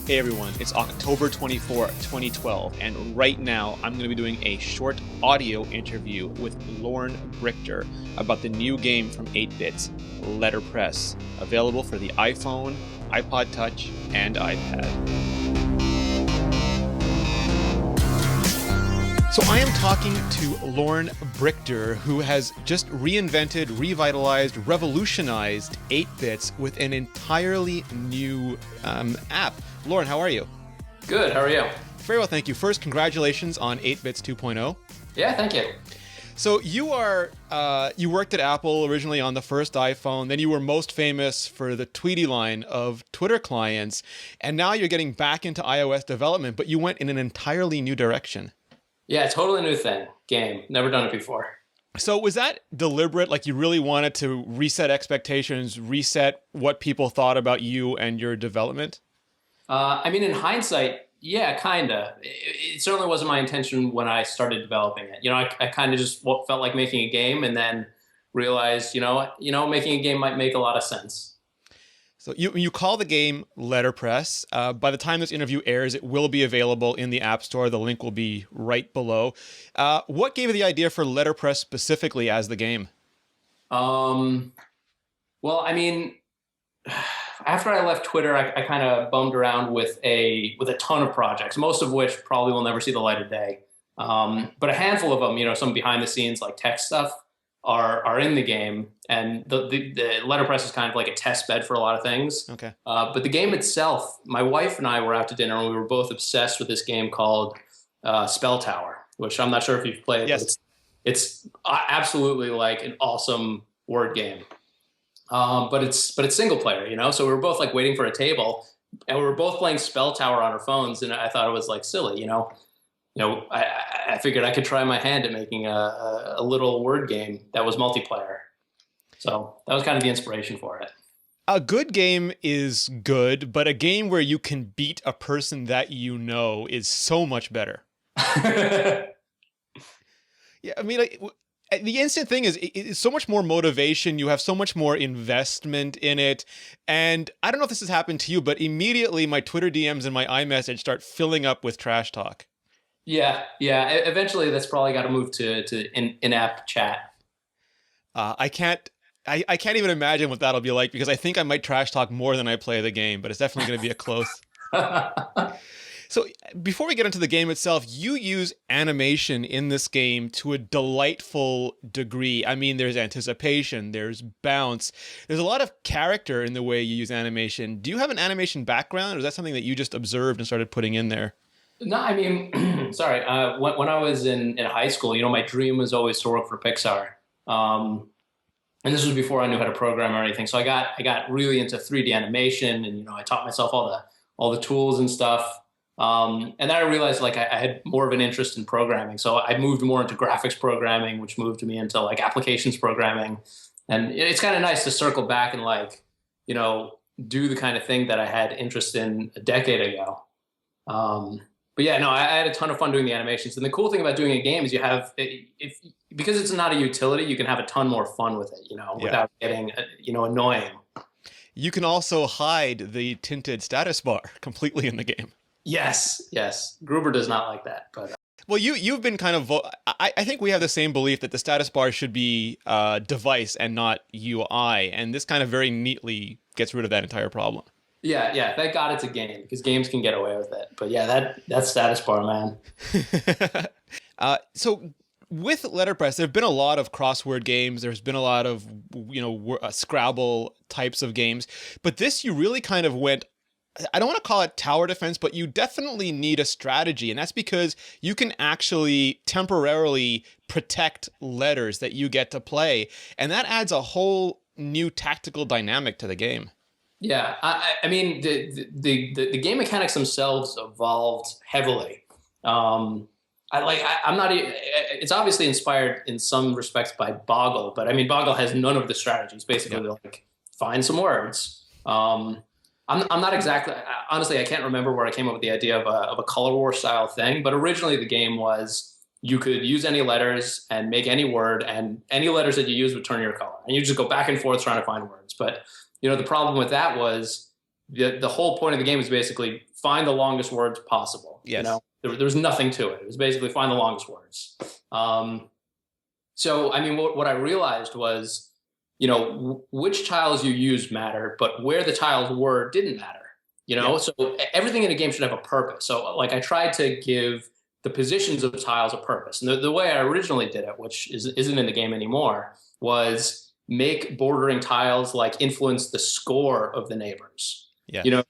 Hey everyone, it's October 24, 2012, and right now I'm going to be doing a short audio interview with Loren Brichter about the new game from 8-Bits, Letterpress, available for the iPhone, iPod Touch, and iPad. So I am talking to Loren Brichter, who has just reinvented, revitalized, revolutionized 8-Bits with an entirely new app. Loren, how are you? Good, how are you? Very well, thank you. First, congratulations on 8-Bits 2.0. Yeah, thank you. So you worked at Apple originally on the first iPhone, then you were most famous for the Tweetie line of Twitter clients, and now you're getting back into iOS development, but you went in an entirely new direction. Yeah, totally new thing. Game. Never done it before. So was that deliberate? Like you really wanted to reset expectations, reset what people thought about you and your development? I mean, in hindsight, yeah, kind of. It certainly wasn't my intention when I started developing it. I kind of just felt like making a game and then realized, making a game might make a lot of sense. So you call the game Letterpress. By the time this interview airs, it will be available in the App Store. The link will be right below. What gave you the idea for Letterpress specifically as the game? Well, I mean, after I left Twitter, I kind of bummed around with a ton of projects, most of which probably will never see the light of day. But a handful of them, some behind the scenes like tech stuff, are in the game, and the Letterpress is kind of like a test bed for a lot of things. Okay. But the game itself, my wife and I were out to dinner, and we were both obsessed with this game called Spell Tower, which I'm not sure if you've played. Yes. But it's absolutely like an awesome word game. But it's single player, so we were both like waiting for a table, and we were both playing Spell Tower on our phones, and I thought it was like silly, I figured I could try my hand at making a little word game that was multiplayer. So that was kind of the inspiration for it. A good game is good, but a game where you can beat a person that you know is so much better. Yeah, I mean, the instant thing is it's so much more motivation. You have so much more investment in it. And I don't know if this has happened to you, but immediately my Twitter DMs and my iMessage start filling up with trash talk. Yeah. Eventually, that's probably got to move to in-app chat. I can't even imagine what that'll be like, because I think I might trash talk more than I play the game, but it's definitely going to be a close. So before we get into the game itself, you use animation in this game to a delightful degree. I mean, there's anticipation, there's bounce, there's a lot of character in the way you use animation. Do you have an animation background, or is that something that you just observed and started putting in there? No, I mean, sorry. When I was in high school, my dream was always to work for Pixar. And this was before I knew how to program or anything. So I got really into 3D animation, and I taught myself all the tools and stuff. And then I realized like I had more of an interest in programming. So I moved more into graphics programming, which moved me into like applications programming. And it's kind of nice to circle back and do the kind of thing that I had interest in a decade ago. But yeah, no, I had a ton of fun doing the animations. And the cool thing about doing a game is because it's not a utility, you can have a ton more fun with it, without getting, annoying. You can also hide the tinted status bar completely in the game. Yes. Gruber does not like that, but well, you've been kind of I think we have the same belief that the status bar should be device and not UI, and this kind of very neatly gets rid of that entire problem. Yeah. Thank God it's a game, because games can get away with it. But yeah, that status bar, man. So with Letterpress, there have been a lot of crossword games. There's been a lot of Scrabble types of games, but this you really kind of went. I don't want to call it tower defense, but you definitely need a strategy. And that's because you can actually temporarily protect letters that you get to play. And that adds a whole new tactical dynamic to the game. Yeah, I mean, the game mechanics themselves evolved heavily. I'm not. It's obviously inspired in some respects by Boggle, but I mean, Boggle has none of the strategies. Basically, like find some words. I'm not exactly. Honestly, I can't remember where I came up with the idea of a color war style thing. But originally, the game was you could use any letters and make any word, and any letters that you use would turn your color, and you just go back and forth trying to find words. But the problem with that was the whole point of the game was basically find the longest words possible. Yes. There was nothing to it. It was basically find the longest words. So, I mean, what I realized was, which tiles you used mattered, but where the tiles were didn't matter. Yeah. So everything in a game should have a purpose. So, like, I tried to give the positions of tiles a purpose. And the way I originally did it, which isn't in the game anymore, was make bordering tiles like influence the score of the neighbors. Yeah. You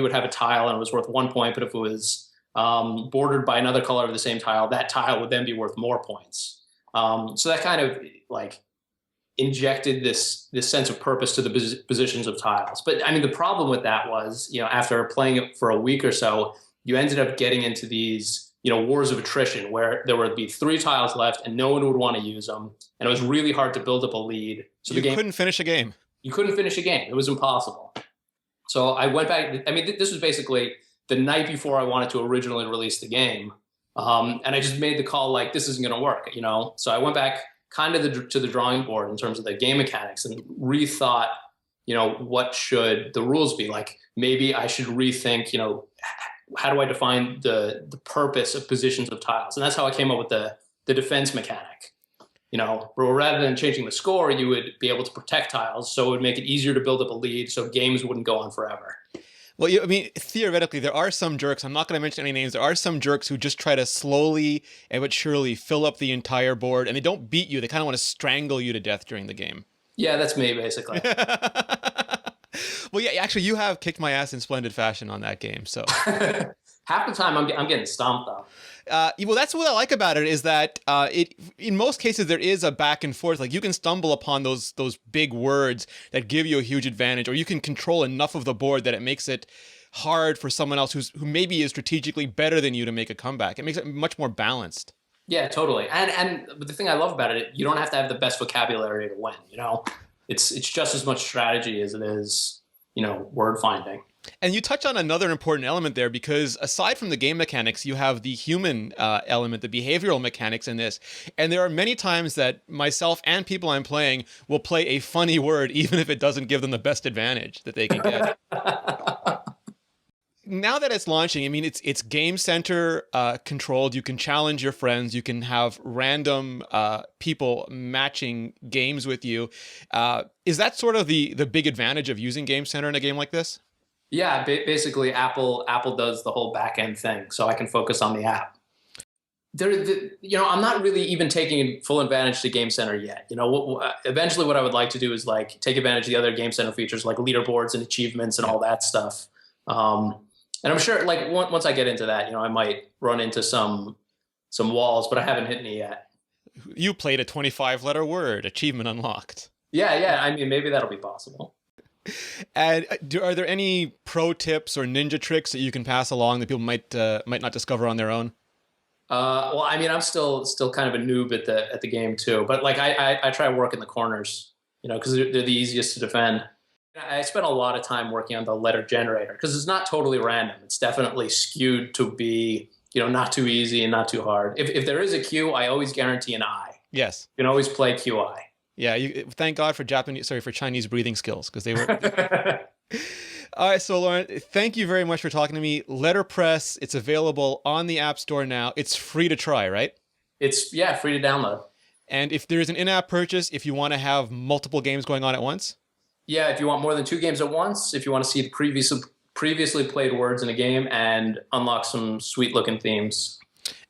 would have a tile and it was worth 1 point, but if it was bordered by another color of the same tile, that tile would then be worth more points. So that kind of like injected this sense of purpose to the positions of tiles. But I mean, the problem with that was, after playing it for a week or so, you ended up getting into these, wars of attrition where there would be 3 tiles left and no one would want to use them. And it was really hard to build up a lead. So you couldn't finish a game. You couldn't finish a game. It was impossible. So I went back. I mean, this was basically the night before I wanted to originally release the game. And I just made the call like, this isn't going to work, So I went back kind of to the drawing board in terms of the game mechanics and rethought, what should the rules be? Like, maybe I should rethink, how do I define the purpose of positions of tiles? And that's how I came up with the defense mechanic. Rather than changing the score, you would be able to protect tiles, so it would make it easier to build up a lead, so games wouldn't go on forever. Well, I mean, theoretically, there are some jerks, I'm not going to mention any names, there are some jerks who just try to slowly and but surely fill up the entire board, and they don't beat you, they kind of want to strangle you to death during the game. Yeah, that's me, basically. Well, yeah, actually, you have kicked my ass in splendid fashion on that game, so. Half the time, I'm getting stomped, though. Well, that's what I like about it, is that in most cases there is a back and forth. Like, you can stumble upon those big words that give you a huge advantage, or you can control enough of the board that it makes it hard for someone else who maybe is strategically better than you to make a comeback. It makes it much more balanced. Yeah, totally. And the thing I love about it, you don't have to have the best vocabulary to win. It's just as much strategy as it is, word finding. And you touch on another important element there, because aside from the game mechanics, you have the human element, the behavioral mechanics in this. And there are many times that myself and people I'm playing will play a funny word, even if it doesn't give them the best advantage that they can get. Now that it's launching, I mean, it's Game Center controlled. You can challenge your friends. You can have random people matching games with you. Is that sort of the big advantage of using Game Center in a game like this? Yeah, basically Apple does the whole back end thing, so I can focus on the app. I'm not really even taking full advantage to Game Center yet. Eventually what I would like to do is like take advantage of the other Game Center features like leaderboards and achievements and all that stuff. And I'm sure like once I get into that, I might run into some walls, but I haven't hit any yet. You played a 25-letter word, achievement unlocked. Yeah. I mean, maybe that'll be possible. And are there any pro tips or ninja tricks that you can pass along that people might not discover on their own? Well, I mean, I'm still kind of a noob at the game too, but like I try working the corners, because they're the easiest to defend. I spent a lot of time working on the letter generator because it's not totally random. It's definitely skewed to be, not too easy and not too hard. If there is a Q, I always guarantee an I. Yes. You can always play QI. Yeah, thank God for Chinese breathing skills, because they were. All right, so Loren, thank you very much for talking to me. Letterpress, it's available on the App Store now. It's free to try, right? It's free to download. And if there's an in-app purchase, if you want to have multiple games going on at once? Yeah, if you want more than 2 games at once, if you want to see the previously played words in a game and unlock some sweet-looking themes.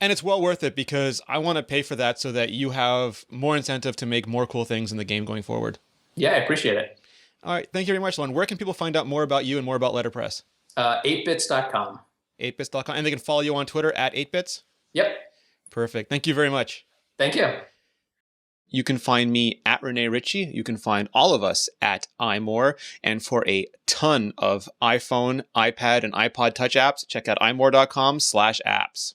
And it's well worth it, because I want to pay for that so that you have more incentive to make more cool things in the game going forward. Yeah, I appreciate it. All right. Thank you very much, Loren. Where can people find out more about you and more about Letterpress? 8bits.com. 8bits.com. And they can follow you on Twitter at 8bits? Yep. Perfect. Thank you very much. Thank you. You can find me at Rene Ritchie. You can find all of us at iMore. And for a ton of iPhone, iPad, and iPod Touch apps, check out imore.com/apps.